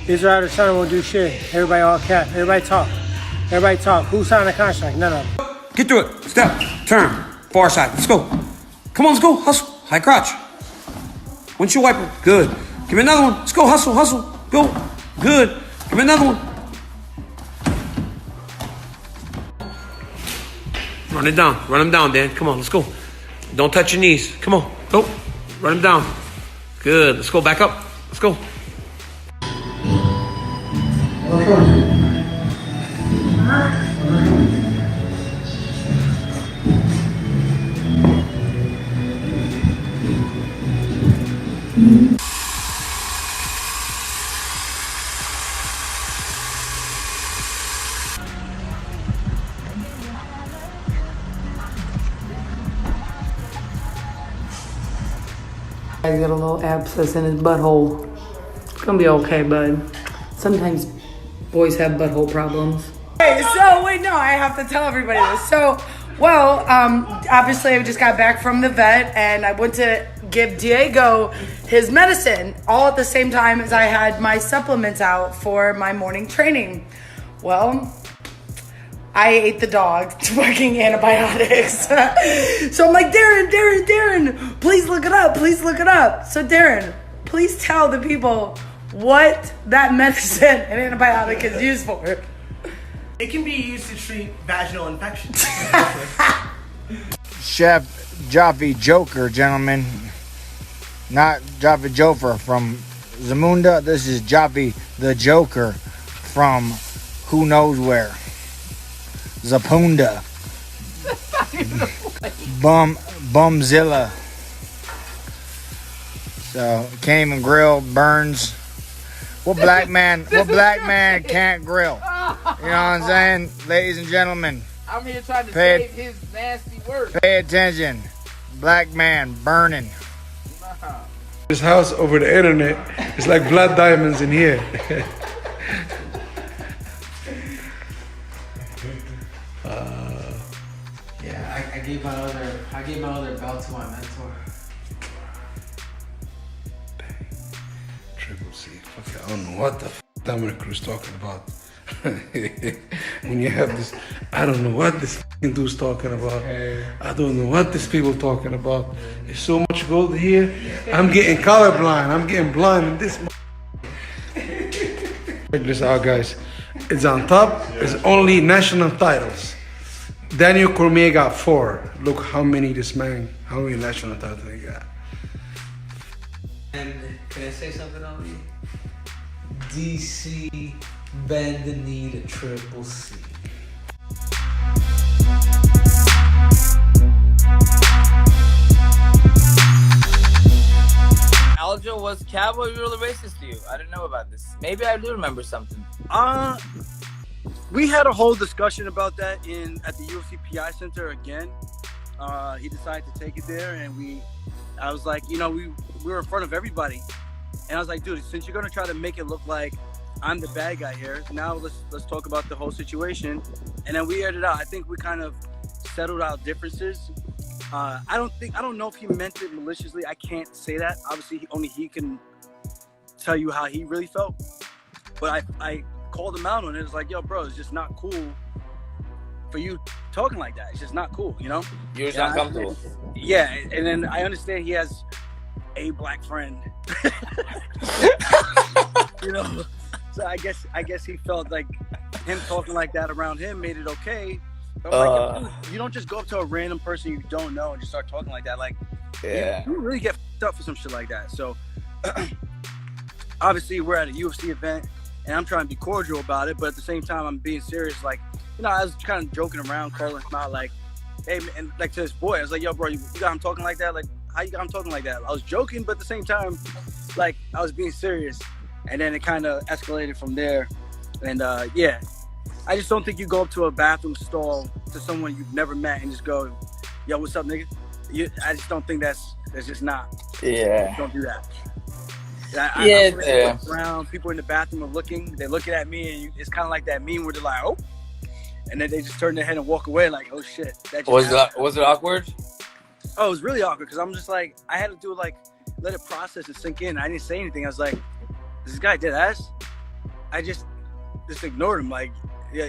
Israel Adesanya won't do shit. Everybody all cap. Everybody talk. Everybody talk. Who signed the contract? None of them. Get through it. Step. Turn. Far side. Let's go. Come on, let's go. Hustle. High crotch. Windshield wiper. Good. Give me another one. Let's go. Hustle. Hustle. Go. Good. Give me another one. Run it down. Run him down, Dan. Come on. Let's go. Don't touch your knees. Come on. Go. Run him down. Good. Let's go. Back up. Let's go. He's got a little abscess in his butthole. It's gonna be okay, bud. Sometimes boys have butthole problems. Hey, so wait, no, I have to tell everybody this. So, well, obviously I just got back from the vet and I went to give Diego his medicine all at the same time as I had my supplements out for my morning training. Well, I ate the dog fucking antibiotics. So I'm like, Darren, please look it up. Please look it up. So Darren, please tell the people what that medicine and antibiotic is used for. It can be used to treat vaginal infections. Chef Gaethje Joker, gentlemen. Not Gaethje Joker from Zamunda. This is Gaethje the Joker from who knows where. Zapunda. Bumzilla. So can't even grill, burns. What black man can't grill? You know what I'm saying? Ladies and gentlemen. I'm here trying to save his nasty work. Pay attention. Black man burning. This house over the internet is like blood diamonds in here. Yeah, I gave my other belt to my mentor. Triple C. Fuck, I don't know what the Dominic Cruz talking about. When you have this, I don't know what this dude's talking about. I don't know what these people talking about. There's so much gold here. I'm getting colorblind. I'm getting blind in this. Check this out, guys. It's on top. It's only national titles. Daniel Cormier got 4. Look how many national titles he got. And can I say something on me? DC bend the knee to Triple C. Aljo, was Cowboy really racist to you? I didn't know about this. Maybe I do remember something. We had a whole discussion about that at the UFC PI Center again. He decided to take it there, and I was like, we were in front of everybody, and I was like, dude, since you're gonna try to make it look like I'm the bad guy here, now let's talk about the whole situation, and then we aired it out. I think we kind of settled out differences. I don't know if he meant it maliciously. I can't say that. Obviously, only he can tell you how he really felt. But I called him out on it. It's like, yo, bro, it's just not cool for you talking like that. It's just not cool, you know? You're just uncomfortable. Yeah, and then I understand he has a black friend. So I guess he felt like him talking like that around him made it okay. But I'm like, you don't just go up to a random person you don't know and just start talking like that. Like, yeah, you really get f***ed up for some shit like that. So obviously we're at a UFC event and I'm trying to be cordial about it, but at the same time I'm being serious. Like, I was kind of joking around, calling him out like, hey, and like to this boy, I was like, yo, bro, you got him talking like that? Like, how you got him talking like that? I was joking, but at the same time, like, I was being serious. And then it kind of escalated from there. And yeah, I just don't think you go up to a bathroom stall to someone you've never met and just go, yo, what's up, nigga? I just don't think that's just not. Yeah. Don't do that. Around, people in the bathroom are looking, they're looking at me, and it's kind of like that meme where they're like, oh, and then they just turn their head and walk away like, oh shit. Was it awkward? Oh, it was really awkward because I'm just like, I had to do like, let it process and sink in. I didn't say anything. I was like, is this guy dead ass? I just ignored him. Like, yeah,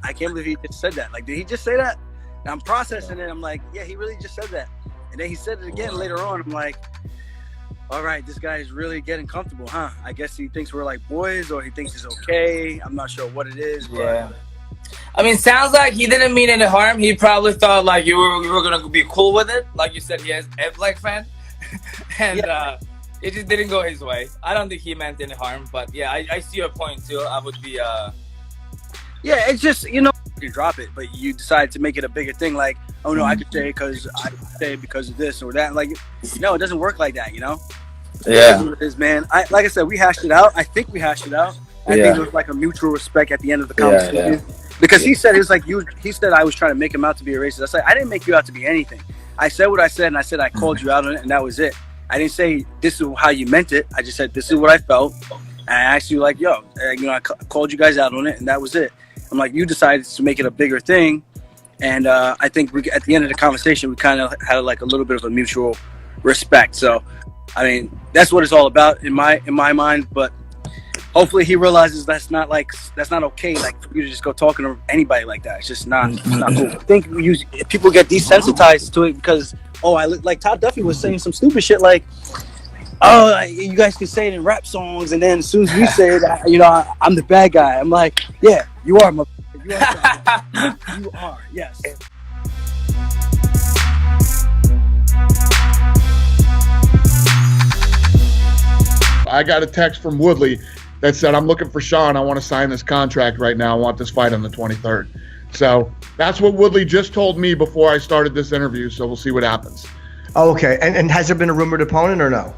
I can't believe he just said that. Like, did he just say that? And I'm processing it. I'm like, yeah, he really just said that. And then he said it again later on. I'm like, all right, this guy is really getting comfortable, huh? I guess he thinks we're like boys, or he thinks it's okay. I'm not sure what it is. Yeah. I mean, sounds like he didn't mean any harm. He probably thought like you were gonna be cool with it. Like you said, he has Black fan, and it just didn't go his way. I don't think he meant any harm, but yeah, I see your point too. I would be Yeah, it's just, you drop it, but you decide to make it a bigger thing. Like, oh no, I could say because of this or that. Like, no, it doesn't work like that. Yeah. It is, man. Like I said, we hashed it out. I think we hashed it out. I think it was like a mutual respect at the end of the conversation. Yeah. Because he said, it was like he said I was trying to make him out to be a racist. I said, I didn't make you out to be anything. I said what I said, and I said I called you out on it, and that was it. I didn't say this is how you meant it. I just said this is what I felt. And I asked you, like, yo, I called you guys out on it, and that was it. I'm like, you decided to make it a bigger thing. And I think at the end of the conversation, we kind of had like a little bit of a mutual respect. So, I mean, that's what it's all about in my mind. But hopefully he realizes that's not okay. Like, for you to just go talking to anybody like that. It's just not cool. I think people get desensitized to it because, I look like Todd Duffy was saying some stupid shit like, oh, you guys can say it in rap songs, and then as soon as we say it, I'm the bad guy. I'm like, yeah, you are, you are. You are, yes. I got a text from Woodley that said, I'm looking for Sean. I want to sign this contract right now. I want this fight on the 23rd. So that's what Woodley just told me before I started this interview. So we'll see what happens. Oh, okay. And has there been a rumored opponent or no?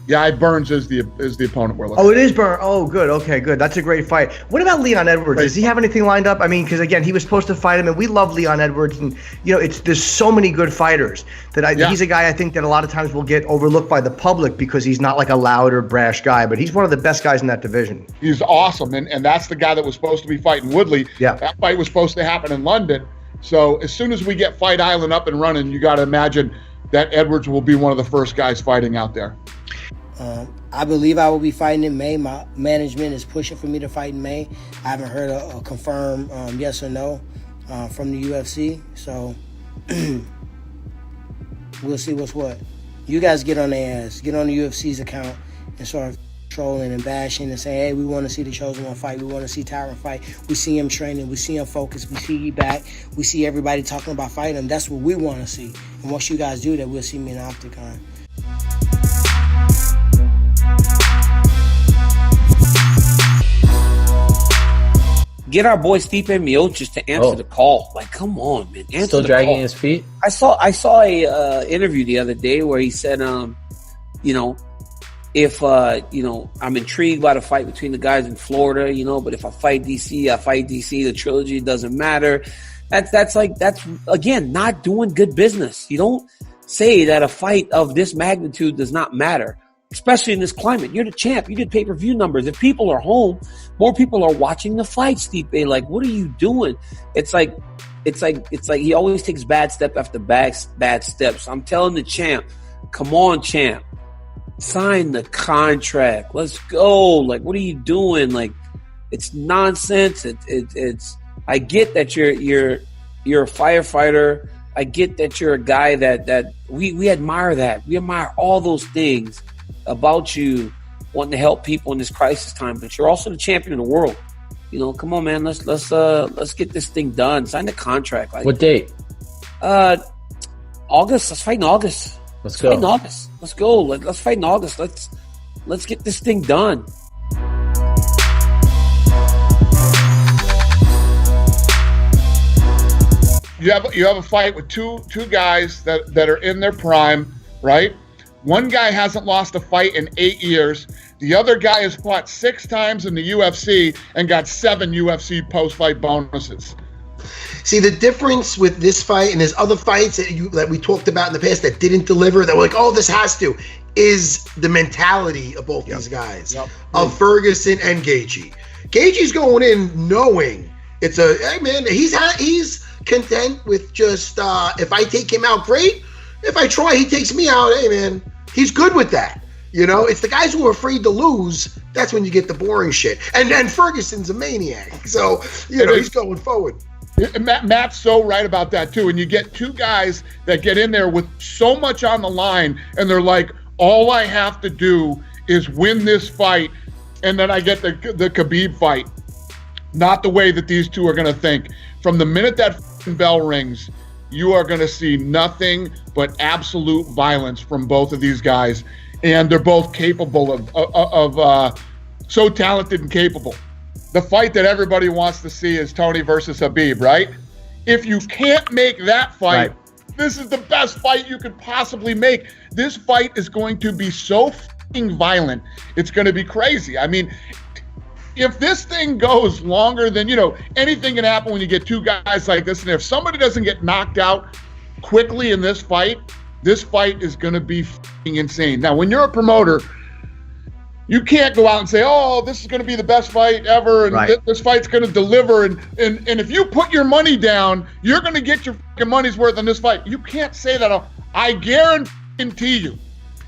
Yeah, Burns is the opponent we're looking at. Oh, it is Burns. Oh, good. Okay, good. That's a great fight. What about Leon Edwards? Does he have anything lined up? I mean, because again, he was supposed to fight him, and we love Leon Edwards, and there's so many good fighters that he's a guy I think that a lot of times will get overlooked by the public because he's not like a loud or brash guy, but he's one of the best guys in that division. He's awesome, and that's the guy that was supposed to be fighting Woodley. Yeah, that fight was supposed to happen in London. So as soon as we get Fight Island up and running, you got to imagine that Edwards will be one of the first guys fighting out there. I believe I will be fighting in May. My management is pushing for me to fight in May. I haven't heard a confirmed yes or no from the UFC. So we'll see what's what. You guys get on their ass. Get on the UFC's account and start trolling and bashing and saying, hey, we want to see the Chosen One fight. We want to see Tyron fight. We see him training. We see him focused. We see he back. We see everybody talking about fighting him. That's what we want to see. And once you guys do that, we'll see me in the octagon. Get our boy Stipe Miocic to answer the call. Like, come on, man. Answer Still the dragging call. his feet? I saw a interview the other day where he said, if I'm intrigued by the fight between the guys in Florida, but if I fight DC, I fight DC. The trilogy doesn't matter. That's again not doing good business. You don't say that a fight of this magnitude does not matter. Especially in this climate. You're the champ. You did pay-per-view numbers. If people are home, more people are watching the fight, Stipe. Like, what are you doing? It's like he always takes bad step after bad steps. I'm telling the champ, come on, champ. Sign the contract. Let's go. Like, what are you doing? Like, it's nonsense. It's I get that you're a firefighter. I get that you're a guy that we admire that. We admire all those things about you wanting to help people in this crisis time, but you're also the champion of the world. Come on, man. Let's get this thing done. Sign the contract. Like, what date? August. Let's fight in August. Let's go. Fight in August. Let's go. Let's fight in August. Let's get this thing done. You have a fight with two guys that are in their prime, right? One guy hasn't lost a fight in 8 years. The other guy has fought 6 times in the UFC and got 7 UFC post-fight bonuses. See, the difference with this fight and there's other fights that we talked about in the past that didn't deliver, that were like, oh, this has to, is the mentality of both these guys, of Ferguson and Gaethje. Gaethje's going in knowing it's hey, man, he's content with just, if I take him out, great. If I try, he takes me out. Hey, man, he's good with that. It's the guys who are afraid to lose that's when you get the boring shit. And Ferguson's a maniac, so he's going forward. Matt's so right about that too. And you get two guys that get in there with so much on the line, and they're like, all I have to do is win this fight, and then I get the Khabib fight. Not the way that these two are going to think. From the minute that bell rings, you are going to see nothing but absolute violence from both of these guys, and they're both capable of so talented and capable. The fight that everybody wants to see is Tony versus Khabib, right? If you can't make that fight, this is the best fight you could possibly make. This fight is going to be so fucking violent. It's going to be crazy. I mean, if this thing goes longer than, anything can happen when you get two guys like this. And if somebody doesn't get knocked out quickly in this fight is going to be fucking insane. Now, when you're a promoter, you can't go out and say, oh, this is going to be the best fight ever, and this fight's going to deliver. And if you put your money down, you're going to get your fucking money's worth on this fight. You can't say that. I guarantee you.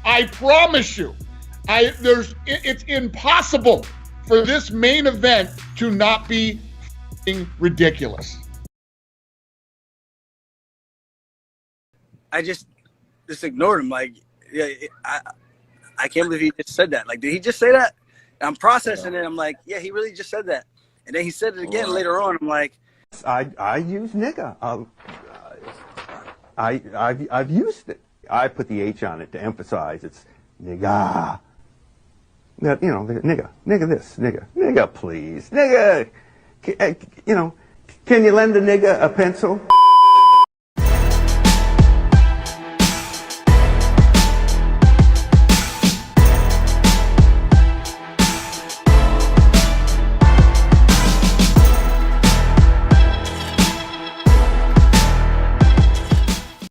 I promise you. It's impossible for this main event to not be ridiculous. I just ignored him. Like, yeah, I can't believe he just said that. Like, did he just say that? And I'm processing it. I'm like, yeah, he really just said that. And then he said it again later on. I'm like, I use nigga. I've used it. I put the H on it to emphasize it's nigga. Nigga this, nigga please, nigga. Can you lend a nigga a pencil?